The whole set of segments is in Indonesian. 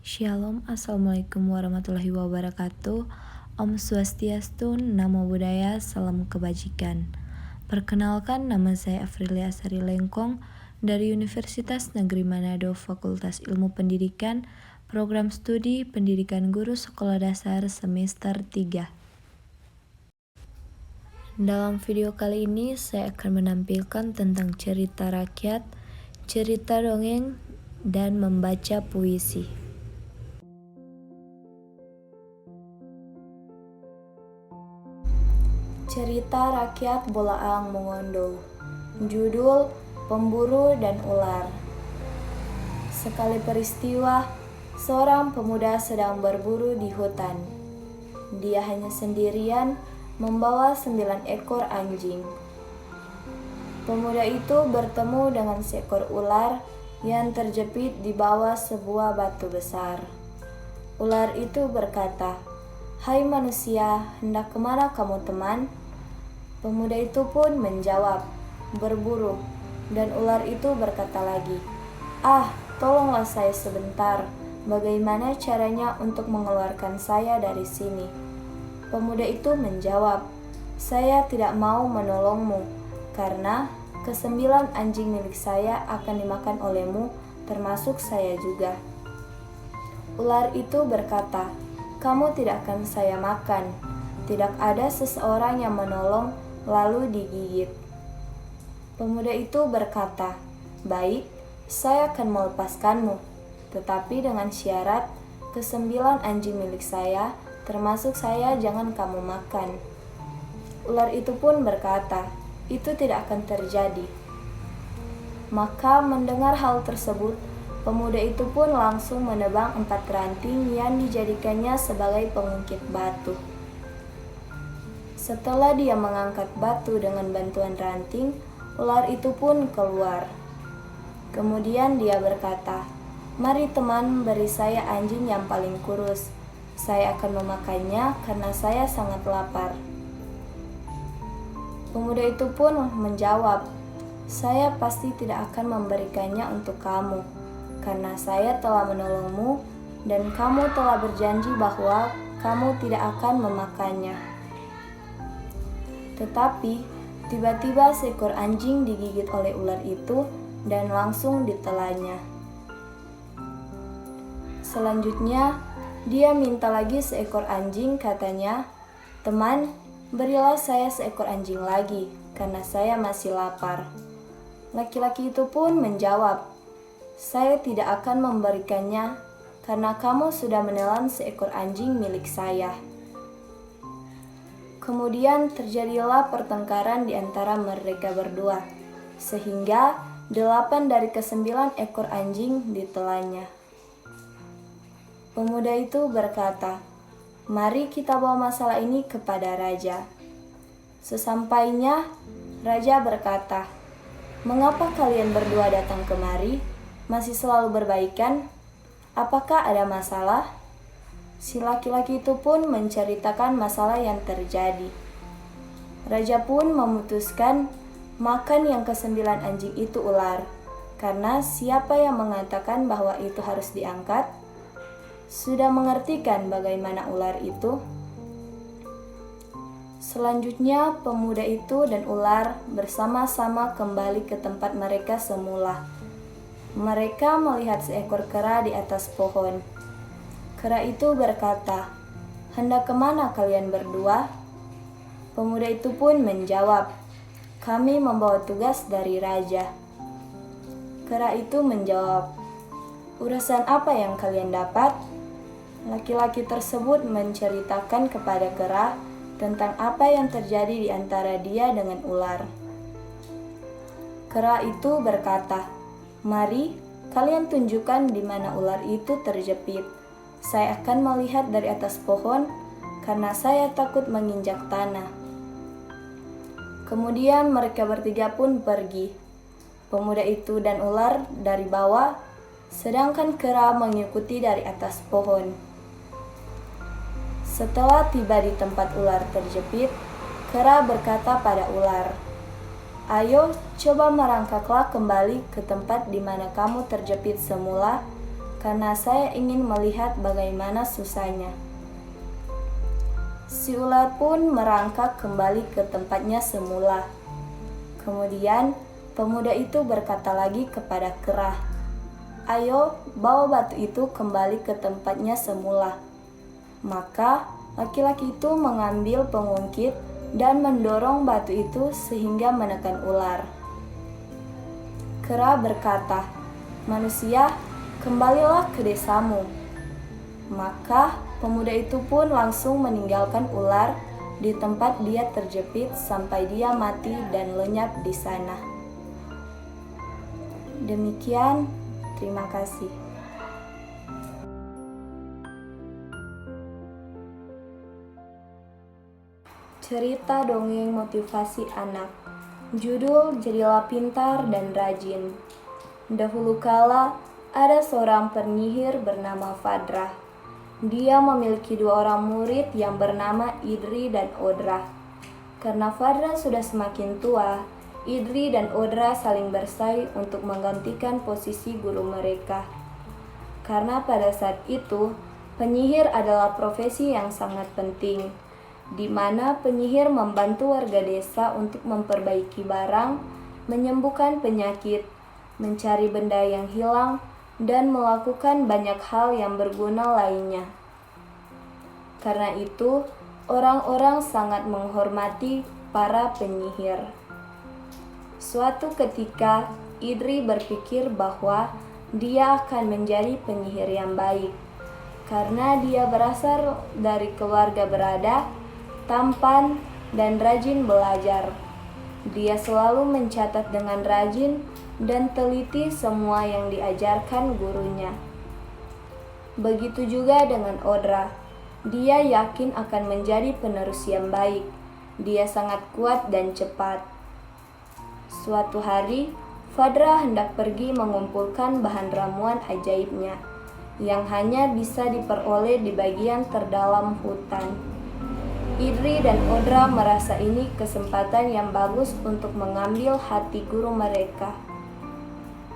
Shalom, Assalamualaikum warahmatullahi wabarakatuh. Om Swastiastu, Namo Buddhaya, Salam Kebajikan. Perkenalkan, nama saya Afrilia Sari Lengkong dari Universitas Negeri Manado, Fakultas Ilmu Pendidikan, Program Studi Pendidikan Guru Sekolah Dasar semester 3. Dalam video kali ini, saya akan menampilkan tentang cerita rakyat, cerita dongeng, dan membaca puisi. Cerita rakyat Bolaang Mongondo. Judul Pemburu dan Ular. Sekali peristiwa, seorang pemuda sedang berburu di hutan. Dia hanya sendirian membawa 9 ekor anjing. Pemuda itu bertemu dengan seekor ular yang terjepit di bawah sebuah batu besar. Ular itu berkata, "Hai manusia, hendak kemana kamu teman?" Pemuda itu pun menjawab, "Berburu." Dan ular itu berkata lagi, "Ah, tolonglah saya sebentar. Bagaimana caranya untuk mengeluarkan saya dari sini?" Pemuda itu menjawab, "Saya tidak mau menolongmu, karena ke-9 anjing milik saya akan dimakan olehmu, termasuk saya juga." Ular itu berkata, "Kamu tidak akan saya makan." Tidak ada seseorang yang menolong lalu digigit. Pemuda itu berkata, "Baik, saya akan melepaskanmu, tetapi dengan syarat ke-9 anjing milik saya, termasuk saya, jangan kamu makan." Ular itu pun berkata, "Itu tidak akan terjadi." Maka mendengar hal tersebut, pemuda itu pun langsung menebang 4 ranting yang dijadikannya sebagai pengungkit batu. Setelah dia mengangkat batu dengan bantuan ranting, ular itu pun keluar. Kemudian dia berkata, "Mari teman, beri saya anjing yang paling kurus. Saya akan memakannya karena saya sangat lapar." Pemuda itu pun menjawab, "Saya pasti tidak akan memberikannya untuk kamu, karena saya telah menolongmu dan kamu telah berjanji bahwa kamu tidak akan memakannya." Tetapi tiba-tiba seekor anjing digigit oleh ular itu dan langsung ditelannya. Selanjutnya, dia minta lagi seekor anjing, katanya, "Teman, berilah saya seekor anjing lagi, karena saya masih lapar." Laki-laki itu pun menjawab, "Saya tidak akan memberikannya, karena kamu sudah menelan seekor anjing milik saya." Kemudian terjadilah pertengkaran di antara mereka berdua, sehingga 8 dari ke-9 ekor anjing ditelannya. Pemuda itu berkata, "Mari kita bawa masalah ini kepada raja." Sesampainya, raja berkata, "Mengapa kalian berdua datang kemari? Masih selalu berbaikan? Apakah ada masalah?" Si laki-laki itu pun menceritakan masalah yang terjadi. Raja pun memutuskan makan yang ke-9 anjing itu ular, karena siapa yang mengatakan bahwa itu harus diangkat, sudah mengertikan bagaimana ular itu. Selanjutnya, pemuda itu dan ular bersama-sama kembali ke tempat mereka semula. Mereka melihat seekor kera di atas pohon. Kera itu berkata, "Hendak kemana kalian berdua?" Pemuda itu pun menjawab, "Kami membawa tugas dari raja." Kera itu menjawab, "Urusan apa yang kalian dapat?" Laki-laki tersebut menceritakan kepada kera tentang apa yang terjadi di antara dia dengan ular. Kera itu berkata, "Mari, kalian tunjukkan di mana ular itu terjepit. Saya akan melihat dari atas pohon, karena saya takut menginjak tanah." Kemudian mereka bertiga pun pergi. Pemuda itu dan ular dari bawah, sedangkan kera mengikuti dari atas pohon. Setelah tiba di tempat ular terjepit, kera berkata pada ular, "Ayo, coba merangkaklah kembali ke tempat di mana kamu terjepit semula, karena saya ingin melihat bagaimana susahnya." Si ular pun merangkak kembali ke tempatnya semula. Kemudian pemuda itu berkata lagi kepada kera, "Ayo, bawa batu itu kembali ke tempatnya semula." Maka laki-laki itu mengambil pengungkit dan mendorong batu itu sehingga menekan ular. Kera berkata, "Manusia, kembalilah ke desamu." Maka pemuda itu pun langsung meninggalkan ular di tempat dia terjepit sampai dia mati dan lenyap di sana. Demikian, terima kasih. Cerita dongeng motivasi anak. Judul Jadilah Pintar dan Rajin. Dahulu kala ada seorang penyihir bernama Fadrah. Dia memiliki 2 orang murid yang bernama Idri dan Odra. Karena Fadrah sudah semakin tua, Idri dan Odra saling bersaing untuk menggantikan posisi guru mereka. Karena pada saat itu, penyihir adalah profesi yang sangat penting, di mana penyihir membantu warga desa untuk memperbaiki barang, menyembuhkan penyakit, mencari benda yang hilang, dan melakukan banyak hal yang berguna lainnya. Karena itu, orang-orang sangat menghormati para penyihir. Suatu ketika, Idri berpikir bahwa dia akan menjadi penyihir yang baik, karena dia berasal dari keluarga berada, tampan, dan rajin belajar. Dia selalu mencatat dengan rajin dan teliti semua yang diajarkan gurunya. Begitu juga dengan Odra. Dia yakin akan menjadi penerus yang baik. Dia sangat kuat dan cepat. Suatu hari, Fadrah hendak pergi mengumpulkan bahan ramuan ajaibnya, yang hanya bisa diperoleh di bagian terdalam hutan. Idri dan Odra merasa ini kesempatan yang bagus untuk mengambil hati guru mereka.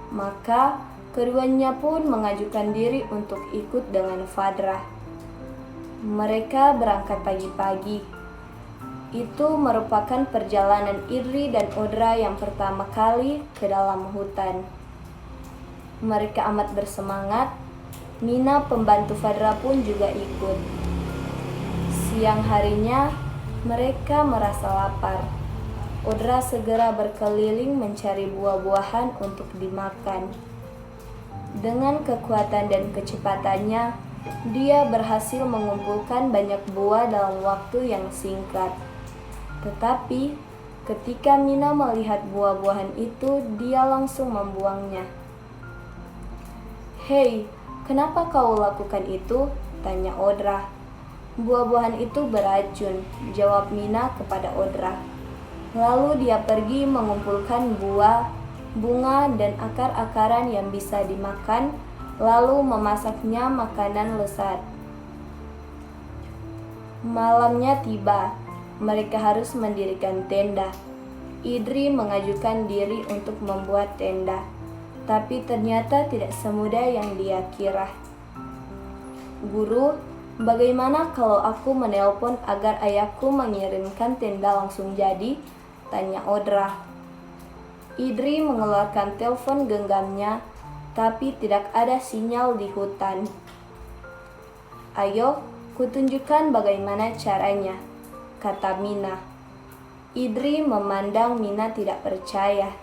Maka keduanya pun mengajukan diri untuk ikut dengan Fadrah. Mereka berangkat pagi-pagi. Itu merupakan perjalanan Idri dan Odra yang pertama kali ke dalam hutan. Mereka amat bersemangat. Mina, pembantu Fadrah, pun juga ikut. Siang harinya, mereka merasa lapar. Odra segera berkeliling mencari buah-buahan untuk dimakan. Dengan kekuatan dan kecepatannya, dia berhasil mengumpulkan banyak buah dalam waktu yang singkat. Tetapi, ketika Mina melihat buah-buahan itu, dia langsung membuangnya. "Hei, kenapa kau lakukan itu?" tanya Odra. "Buah-buahan itu beracun," jawab Mina kepada Odra. Lalu dia pergi mengumpulkan buah, bunga, dan akar-akaran yang bisa dimakan, lalu memasaknya makanan lezat. Malamnya tiba, mereka harus mendirikan tenda. Idri mengajukan diri untuk membuat tenda, tapi ternyata tidak semudah yang dia kira. "Guru, bagaimana kalau aku menelpon agar ayahku mengirimkan tenda langsung jadi?" tanya Odra. Idri mengeluarkan telepon genggamnya, tapi tidak ada sinyal di hutan. "Ayo, kutunjukkan bagaimana caranya," kata Mina. Idri memandang Mina tidak percaya.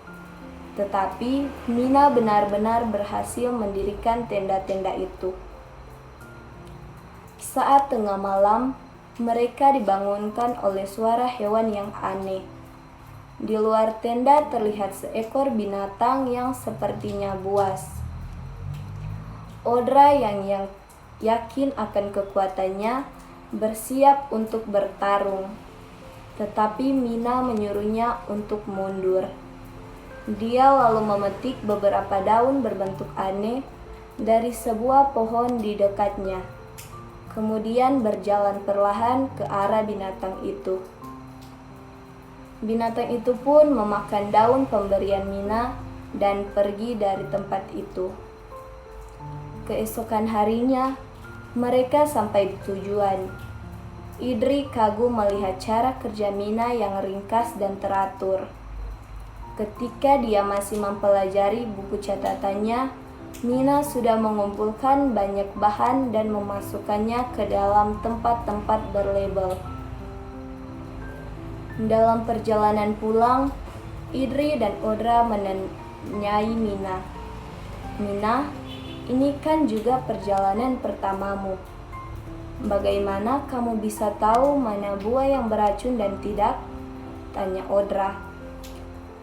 Tetapi Mina benar-benar berhasil mendirikan tenda-tenda itu. Saat tengah malam, mereka dibangunkan oleh suara hewan yang aneh. Di luar tenda terlihat seekor binatang yang sepertinya buas. Odra yang yakin akan kekuatannya bersiap untuk bertarung. Tetapi Mina menyuruhnya untuk mundur. Dia lalu memetik beberapa daun berbentuk aneh dari sebuah pohon di dekatnya. Kemudian berjalan perlahan ke arah binatang itu. Binatang itu pun memakan daun pemberian Mina dan pergi dari tempat itu. Keesokan harinya, mereka sampai di tujuan. Idri kagum melihat cara kerja Mina yang ringkas dan teratur. Ketika dia masih mempelajari buku catatannya, Mina sudah mengumpulkan banyak bahan dan memasukkannya ke dalam tempat-tempat berlabel. Dalam perjalanan pulang, Idri dan Odra menanyai Mina, "Mina, ini kan juga perjalanan pertamamu. Bagaimana kamu bisa tahu mana buah yang beracun dan tidak?" tanya Odra.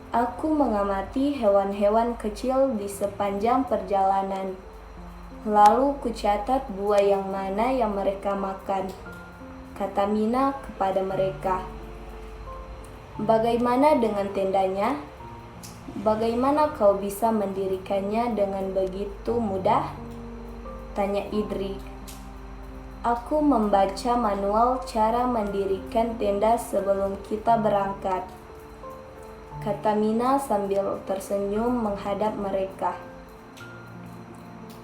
"Aku mengamati hewan-hewan kecil di sepanjang perjalanan. Lalu kucatat buah yang mana yang mereka makan," kata Mina kepada mereka. "Bagaimana dengan tendanya? Bagaimana kau bisa mendirikannya dengan begitu mudah?" tanya Idri. "Aku membaca manual cara mendirikan tenda sebelum kita berangkat," kata Mina sambil tersenyum menghadap mereka.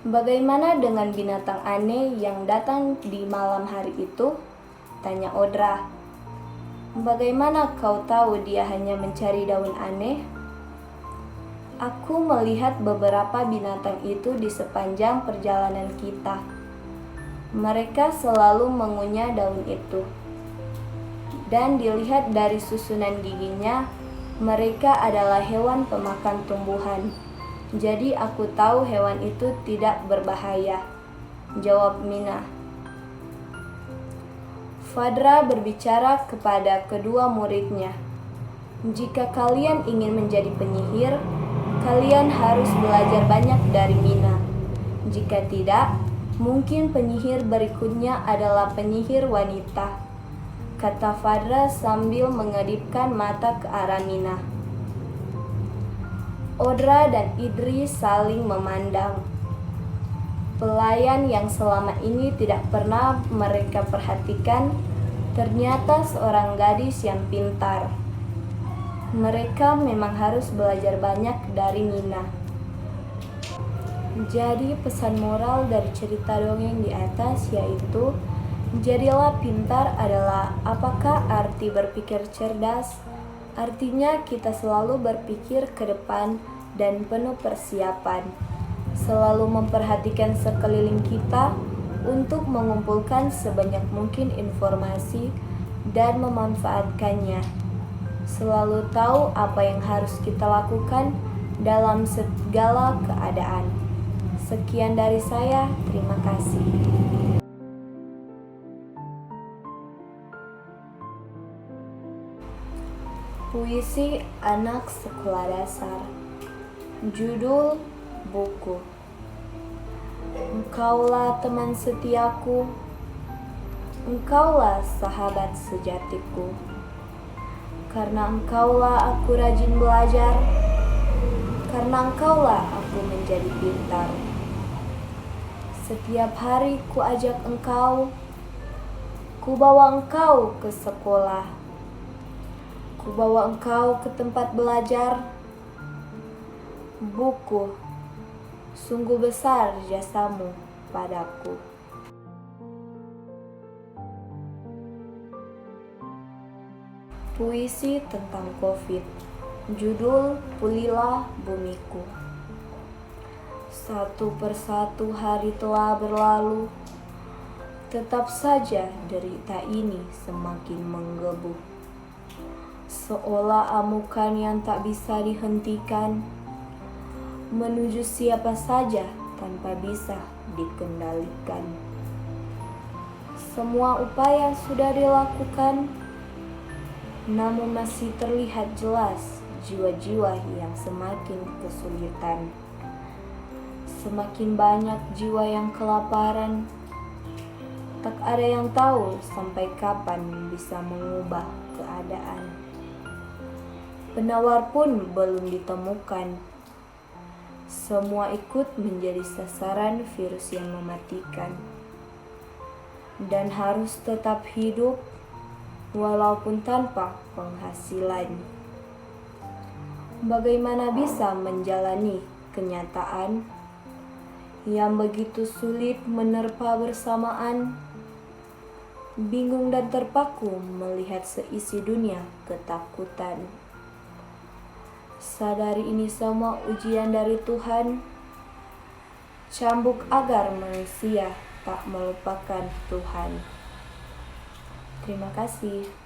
"Bagaimana dengan binatang aneh yang datang di malam hari itu?" tanya Odra. "Bagaimana kau tahu dia hanya mencari daun aneh?" "Aku melihat beberapa binatang itu di sepanjang perjalanan kita. Mereka selalu mengunyah daun itu. Dan dilihat dari susunan giginya, mereka adalah hewan pemakan tumbuhan. Jadi aku tahu hewan itu tidak berbahaya," jawab Mina. Fadra berbicara kepada kedua muridnya, "Jika kalian ingin menjadi penyihir, kalian harus belajar banyak dari Mina. Jika tidak, mungkin penyihir berikutnya adalah penyihir wanita," kata Fadra sambil mengedipkan mata ke arah Mina. Odra dan Idri saling memandang. Pelayan yang selama ini tidak pernah mereka perhatikan ternyata seorang gadis yang pintar. Mereka memang harus belajar banyak dari Mina. Jadi pesan moral dari cerita dongeng di atas yaitu, jadilah pintar adalah apakah arti berpikir cerdas? Artinya kita selalu berpikir ke depan dan penuh persiapan. Selalu memperhatikan sekeliling kita untuk mengumpulkan sebanyak mungkin informasi dan memanfaatkannya. Selalu tahu apa yang harus kita lakukan dalam segala keadaan. Sekian dari saya, terima kasih. Puisi anak sekolah dasar. Judul buku. Engkaulah teman setiaku, engkaulah sahabat sejatiku. Karena engkaulah aku rajin belajar, karena engkaulah aku menjadi pintar. Setiap hari ku ajak engkau, ku bawa engkau ke sekolah, ku bawa engkau ke tempat belajar. Buku, sungguh besar jasamu padaku. Puisi tentang COVID. Judul Pulilah Bumiku. Satu persatu hari telah berlalu, tetap saja derita ini semakin menggebu. Seolah amukan yang tak bisa dihentikan, menuju siapa saja tanpa bisa dikendalikan. Semua upaya sudah dilakukan, namun masih terlihat jelas jiwa-jiwa yang semakin kesulitan. Semakin banyak jiwa yang kelaparan. Tak ada yang tahu sampai kapan bisa mengubah keadaan. Penawar pun belum ditemukan. Semua ikut menjadi sasaran virus yang mematikan. Dan harus tetap hidup walaupun tanpa penghasilan. Bagaimana bisa menjalani kenyataan yang begitu sulit menerpa bersamaan, bingung dan terpaku melihat seisi dunia ketakutan. Sadari ini semua ujian dari Tuhan, cambuk agar manusia tak melupakan Tuhan. Terima kasih.